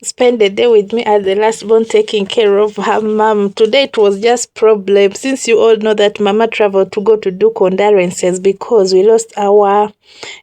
spend the day with me as the last born, taking care of her mom. Today it was just problem, since you all know that mama traveled to go to do condolences because we lost our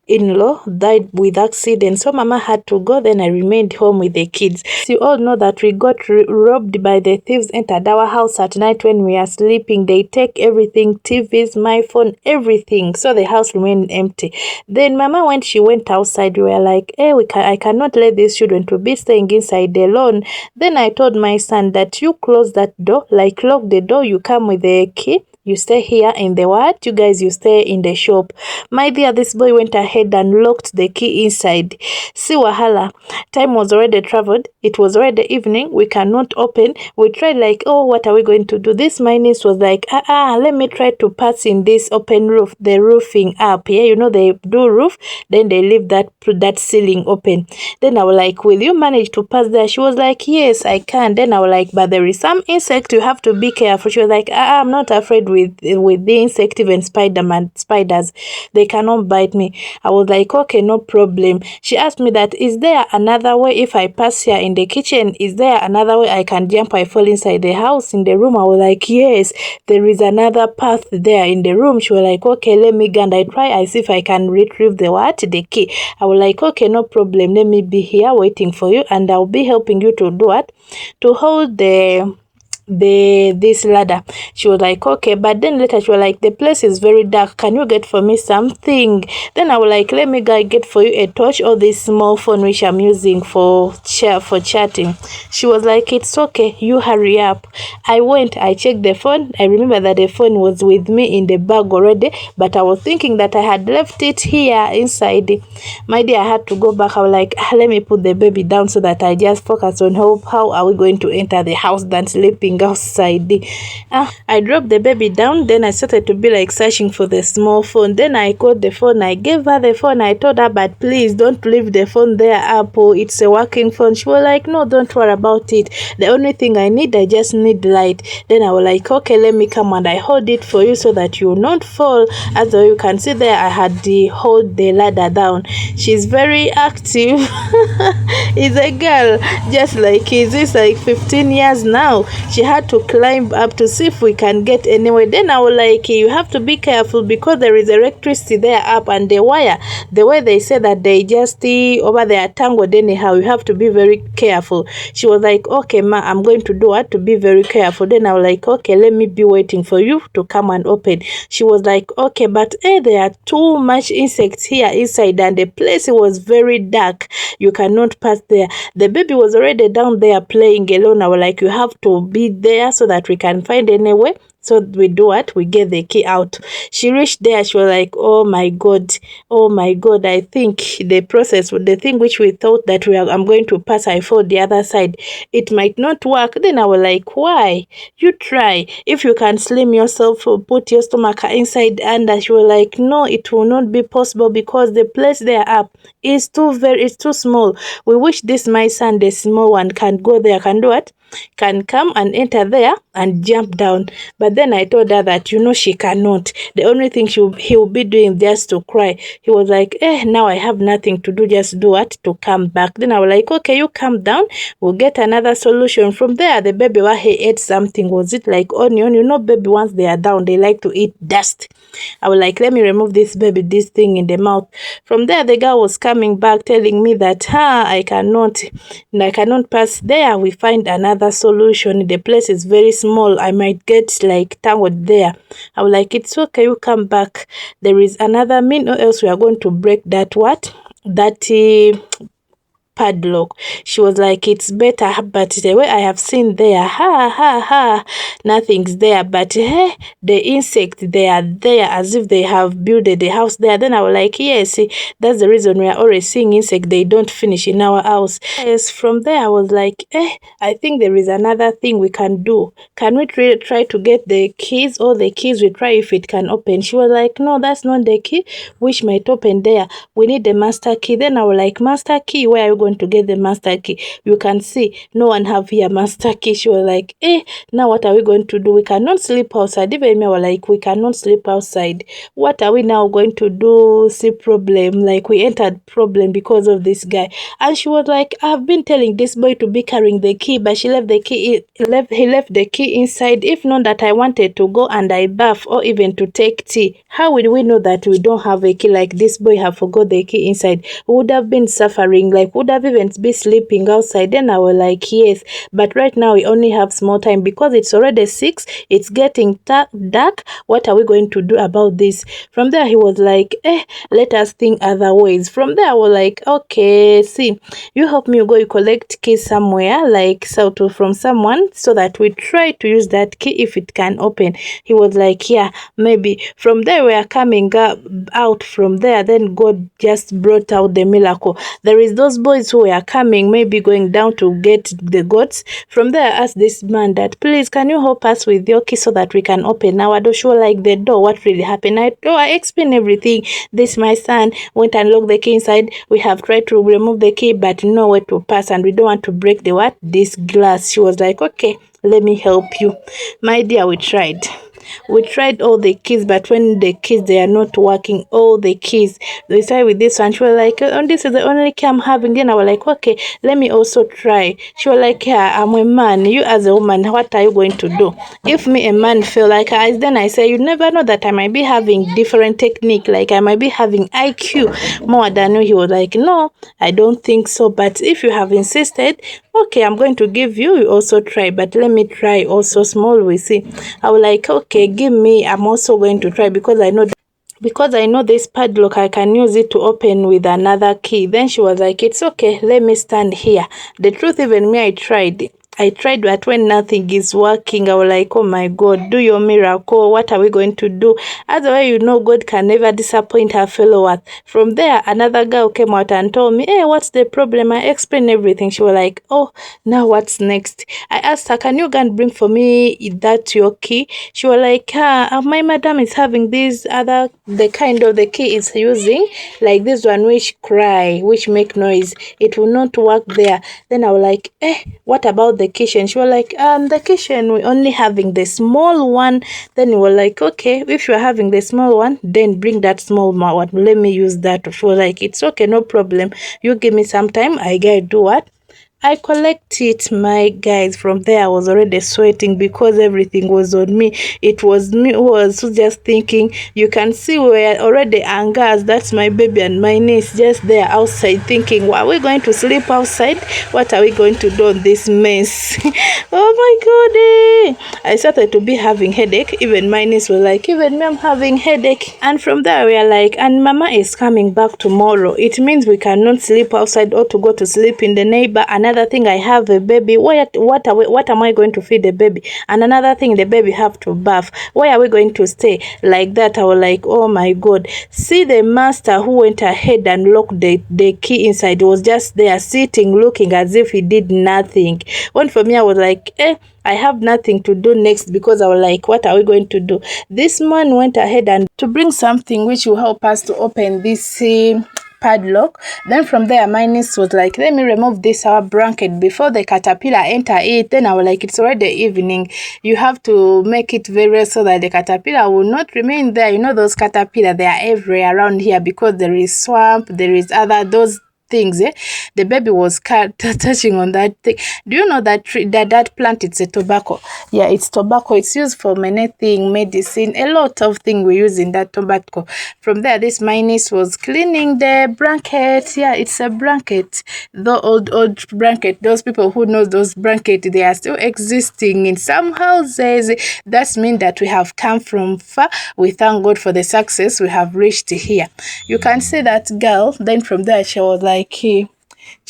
in-law, died with accident, so mama had to go. Then I remained home with the kids. You all know that we got robbed by the thieves, entered our house at night when we are sleeping. They take everything, TVs, my phone, everything, so the house remained empty. Then mama, when she went outside, we were like, hey, I cannot let these children to be staying inside alone. Then I told my son that you close that door, like lock the door, you come with the key, you stay here in the what? You guys, you stay in the shop. My dear, this boy went ahead and locked the key inside. See wahala. Time was already traveled. It was already evening. We cannot open. We tried like, oh, what are we going to do? This my niece was like, let me try to pass in this open roof, the roofing up. Yeah, you know, they do roof, then they leave that ceiling open. Then I was like, will you manage to pass there? She was like, yes, I can. Then I was like, but there is some insect, you have to be careful. She was like, I'm not afraid with the insect, even spiders, they cannot bite me. I was like, okay, no problem. She asked me that, is there another way if I pass here in the kitchen? Is there another way I can jump? I fall inside the house in the room. I was like, yes, there is another path there in the room. She was like, okay, let me go and I try. I see if I can retrieve the key. I was like, okay, no problem. Let me be here waiting for you, and I'll be helping you to do what? To hold this ladder. She was like, okay, but then later she was like, the place is very dark, can you get for me something? Then I was like, let me go get for you a torch or this small phone which I'm using for chatting. She was like, it's okay, you hurry up. I went, I checked the phone. I remember that the phone was with me in the bag already, but I was thinking that I had left it here inside. My dear, I had to go back. I was like, let me put the baby down so that I just focus on how are we going to enter the house than sleeping outside. I dropped the baby down. Then I started to be like searching for the small phone. Then I got the phone. I gave her the phone. I told her, but please don't leave the phone there, Apple. It's a working phone. She was like, no, don't worry about it. The only thing I just need light. Then I was like, okay, let me come and I hold it for you so that you will not fall. As you can see there, I had the hold the ladder down. She's very active. Is a girl, just like kids. It's like 15 years now. She had to climb up to see if we can get anywhere. Then I was like, you have to be careful because there is electricity there up, and the wire, the way they say that they just over there tangled anyhow, you have to be very careful. She was like, okay ma, I'm going to do it to be very careful. Then I was like, okay, let me be waiting for you to come and open. She was like, okay, but there are too much insects here inside, and the place was very dark, you cannot pass there. The baby was already down there playing alone. I was like, you have to be there so that we can find any way. So we do what? We get the key out. She reached there. She was like, oh my God. Oh my God. I think the process, the thing which we thought that I'm going to pass, I fall the other side. It might not work. Then I was like, why? You try. If you can slim yourself, put your stomach inside. And she was like, no, it will not be possible because the place there up is it's too small. We wish this my son, the small one, can go there, can do it, can come and enter there and jump down. But then I told her that, she cannot. The only thing he will be doing just to cry. He was like, now I have nothing to do, just do what? To come back. Then I was like, okay, you come down, we'll get another solution. From there, the baby, while he ate something, was it like onion? Baby, once they are down, they like to eat dust. I was like, let me remove this thing in the mouth. From there, the girl was coming back telling me that, I cannot pass there. We find another solution. The place is very small. I might get like tangled there. I was like, it's okay, you come back. There is another mean, or else we are going to break that padlock. She was like, it's better, but the way I have seen there, nothing's there, but the insect, they are there as if they have built the house there. Then I was like, yes, that's the reason we are always seeing insect, they don't finish in our house. Yes, from there I was like, I think there is another thing we can do. Can we try to get the keys, or the keys we try if it can open? She was like, no, that's not the key which might open there, we need the master key. Then I was like, master key, where are you going to get the master key? You can see no one have here master key. She was like, now what are we going to do? We cannot sleep outside. Even me, I was like, we cannot sleep outside. What are we now going to do? See problem. Like, we entered problem because of this guy. And she was like, I've been telling this boy to be carrying the key, but he left the key inside. If not that I wanted to go and I bath or even to take tea, how will we know that we don't have a key? Like, this boy have forgot the key inside? We would have been suffering, like would have even be sleeping outside. Then I was like, yes, but right now we only have small time because it's already 6. It's getting dark. What are we going to do about this? From there he was like, let us think other ways. From there I was like, okay, see, you help me go, you collect keys somewhere, like from someone, so that we try to use that key if it can open. He was like, yeah, maybe. From there we are coming out from there, then God just brought out the miracle. There is those boys who were coming, maybe going down to get the goats. From there I asked this man that, please, can you help us with your key so that we can open our door? She was like, the door, what really happened? I explained everything. This my son went and locked the key inside. We have tried to remove the key, but no way to pass, and we don't want to break this glass. She was like, okay, let me help you. My dear, we tried all the keys, but when the keys, they are not working, all the keys. We tried with this one. She was like, oh, this is the only key I'm having. Then I was like, okay, let me also try. She was like, yeah, I'm a man. You as a woman, what are you going to do? If me, a man, feel like I, then I say, you never know that I might be having different technique. Like, I might be having IQ more than you. He was like, no, I don't think so. But if you have insisted, okay, I'm going to give you. You also try, but let me try also small. We see. I was like, okay, give me. I'm also going to try because I know this padlock, I can use it to open with another key. Then she was like, it's okay, let me stand here. The truth, even me, I tried, but when nothing is working, I was like, oh my God, do your miracle. What are we going to do? Otherwise, God can never disappoint her followers. From there, another girl came out and told me, hey, what's the problem? I explained everything. She was like, oh, now what's next? I asked her, can you go and bring for me that your key? She was like, my madam is having the kind of the key is using, like this one, which make noise. It will not work there. Then I was like, what about the kitchen? She was like, the kitchen, we only having the small one. Then we were like, okay, if you're having the small one, then bring that small one. Let me use that. She was like, it's okay, no problem. You give me some time. I gotta do what? I collect it, my guys. From there, I was already sweating because everything was on me. It was me who was just thinking. You can see we were already angers. That's my baby and my niece just there outside thinking, well, are we going to sleep outside? What are we going to do on this mess? Oh my God. I started to be having headache. Even my niece was like, even me, I'm having headache. And from there, we are like, and mama is coming back tomorrow. It means we cannot sleep outside or to go to sleep in the neighbor. Another thing, I have a baby. What am I going to feed the baby? And another thing, the baby have to bath. Where are we going to stay? Like that, I was like, oh my God. See, the master who went ahead and locked the key inside was just there sitting, looking as if he did nothing. When for me, I was like, I have nothing to do next because I was like, what are we going to do? This man went ahead and to bring something which will help us to open this padlock. Then from there, my niece was like, let me remove this our blanket before the caterpillar enter it. Then I was like, it's already evening. You have to make it very so that the caterpillar will not remain there. You know, those caterpillars, they are everywhere around here because there is swamp, there is those things. The baby was touching on that thing. Do you know that tree, that plant, it's a tobacco? Yeah, it's tobacco. It's used for many things, medicine, a lot of things we use in that tobacco. From there, this my niece was cleaning the blanket. Yeah, it's a blanket. The old blanket. Those people who know those blankets, they are still existing in some houses. That means that we have come from far. We thank God for the success we have reached here. You can see that girl. Then from there, she was like, she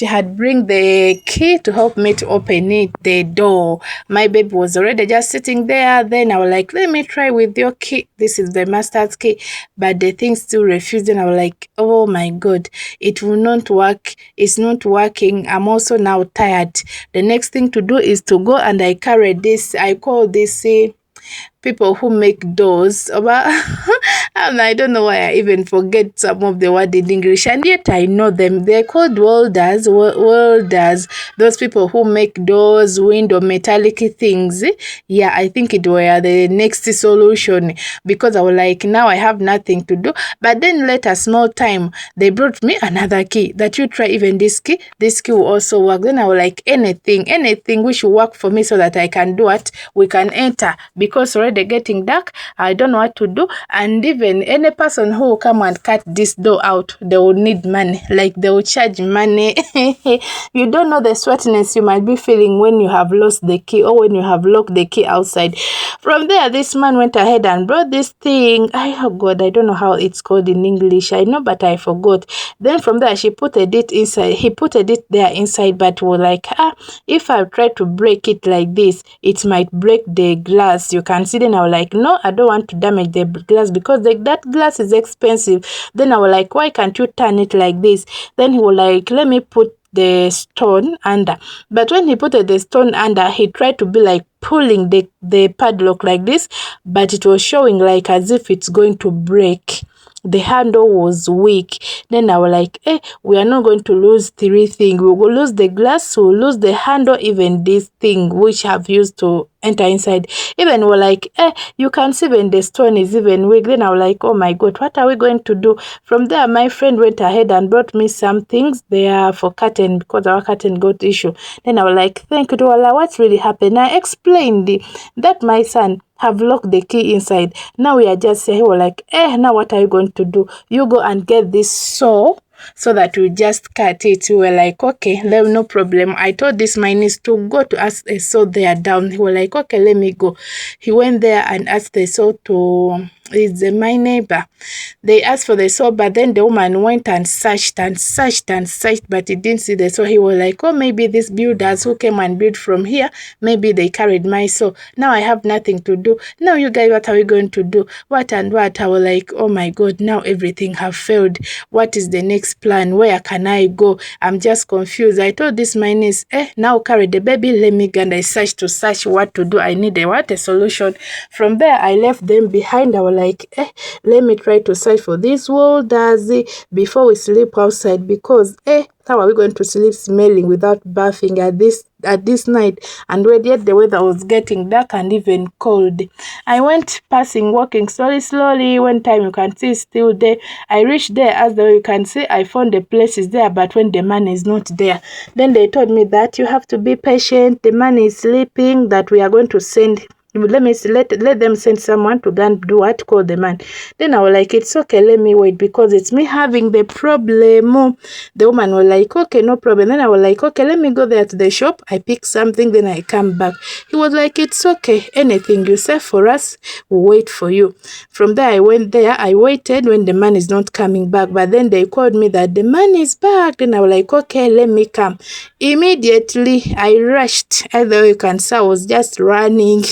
had bring the key to help me to open the door. My baby was already just sitting there. Then I was like, let me try with your key. This is the master's key. But the thing still refused. And I was like, oh my God, it will not work. It's not working. I'm also now tired. The next thing to do is to go and I carry this. I call this people who make doors. But and I don't know why I even forget some of the word in English, and yet I know them. They're called welders. Welders. Those people who make doors, window, metallic things. Yeah, I think it were the next solution, because I was like, now I have nothing to do. But then later, small time, they brought me another key that you try even this key. This key will also work. Then I was like, anything which will work for me so that I can do it. We can enter, because already getting dark. I don't know what to do. And even any person who will come and cut this door out, they will need money. Like they will charge money. You don't know the sweatiness you might be feeling when you have lost the key, or when you have locked the key outside. From there, this man went ahead and brought this thing. Oh God, I don't know how it's called in English. I know, but I forgot. Then from there, she put it inside. He put it there inside, but was like, if I try to break it like this, it might break the glass. You can see. Then I was like, no, I don't want to damage the glass, because that glass is expensive. Then I was like, why can't you turn it like this? Then he was like, let me put the stone under. But when he put the stone under, he tried to be like pulling the padlock like this, but it was showing like as if it's going to break. The handle was weak. Then I was like, we are not going to lose three things. We will lose the glass, we'll lose the handle, even this thing which have used to enter inside. Even we're like, you can see when the stone is even weak. Then I was like, oh my God, what are we going to do? From there, my friend went ahead and brought me some things there for curtain, because our curtain got issue. Then I was like, thank you to Allah. What's really happened? I explained that my son have locked the key inside. Now we are just saying, we're like, now what are you going to do? You go and get this saw, so that we just cut it. We were like, okay, no problem. I told this my niece to go to ask the saw there down. He was like, okay, let me go. He went there and asked the saw to, is my neighbor. They asked for the saw, but then the woman went and searched, but he didn't see the saw. He was like, oh, maybe these builders who came and built from here, maybe they carried my saw. Now I have nothing to do. Now you guys, what are we going to do? What and what? I was like, oh my God, now everything have failed. What is the next plan? Where can I go? I'm just confused. I told this my niece, now carry the baby, let me go. And I search what to do. I need a solution. From there, I left them behind. I was like, let me try to search for this world before we sleep outside, because how are we going to sleep smelling without bathing at this night? And yet the weather was getting dark and even cold. I went walking slowly. One time you can see it's still there. I reached there, as though you can see I found the place is there, but when the man is not there, then they told me that you have to be patient. The man is sleeping, that we are going to send. Let them send someone to go and do what? Call the man. Then I was like, it's okay, let me wait, because it's me having the problem. The woman was like, okay, no problem. Then I was like, okay, let me go there to the shop. I pick something, then I come back. He was like, it's okay, anything you say for us, we'll wait for you. From there, I went there. I waited when the man is not coming back, but then they called me that the man is back. Then I was like, okay, let me come. Immediately, I rushed. As you can see, I was just running.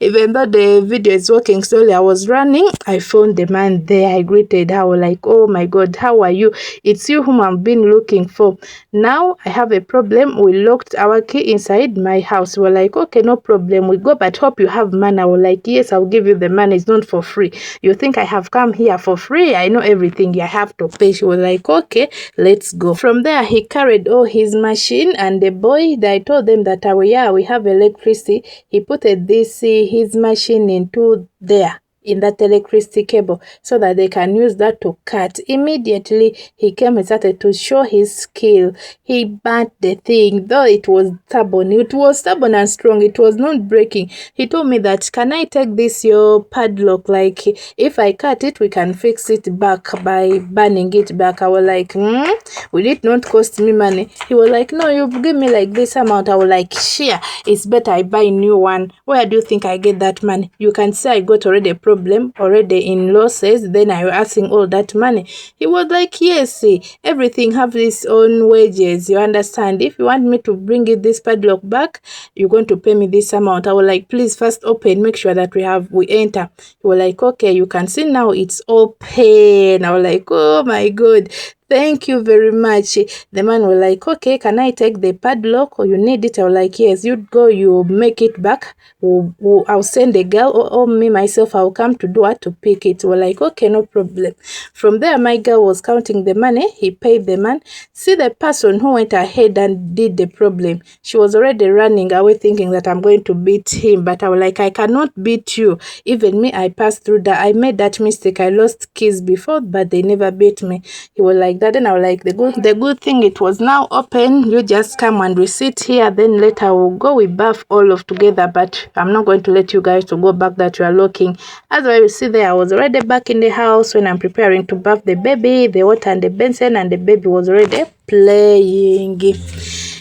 Even though the video is working slowly, I was running. I found the man there. I greeted her. I was like, oh my God, how are you? It's you whom I've been looking for. Now I have a problem. We locked our key inside my house. We're like, okay, no problem. We go, but hope you have money. I was like, yes, I'll give you the money. It's not for free. You think I have come here for free? I know everything. You have to pay. She was like, okay, let's go. From there, he carried all his machine, and the boy, I told them that, we have electricity. He put his machine into there, in that electricity cable, so that they can use that to cut. Immediately he came and started to show his skill. He burnt the thing, though it was stubborn. It was stubborn and strong. It was not breaking. He told me that, can I take this your padlock? Like, if I cut it, we can fix it back by burning it back. I was like, will it not cost me money? He was like, no, you give me like this amount. I was like, sure, it's better I buy a new one. Where do you think I get that money? You can say I got already a problem, already in losses, then I was asking all that money. He was like, yes, everything have its own wages, you understand? If you want me to bring it this padlock back, you're going to pay me this amount. I was like, please first open, make sure that we enter. He was like, okay, you can see now it's open. I was like, oh my God, Thank you very much. The man was like, okay, can I take the padlock or you need it? I was like, yes, you go, you make it back. I'll send the girl or me myself, I'll come to do it to pick it. We're like, okay, no problem. From there, my girl was counting the money. He paid the man. See the person who went ahead and did the problem. She was already running away thinking that I'm going to beat him. But I was like, I cannot beat you. Even me, I passed through that. I made that mistake. I lost keys before, but they never beat me. He was like that. And I was like, the good thing, it was now open. You just come and we sit here. Then later we'll go, we bath all of together. But I'm not going to let you guys to go back that you are looking. As well, you see there, I was already back in the house when I'm preparing to bath the baby, the water and the basin, and the baby was already playing.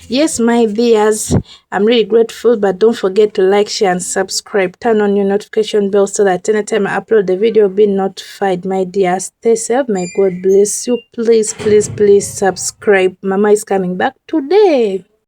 Yes, my dears, I'm really grateful, but don't forget to like, share, and subscribe. Turn on your notification bell so that anytime I upload the video, be notified. My dears, stay safe. May God bless you. Please, please, please subscribe. Mama is coming back today.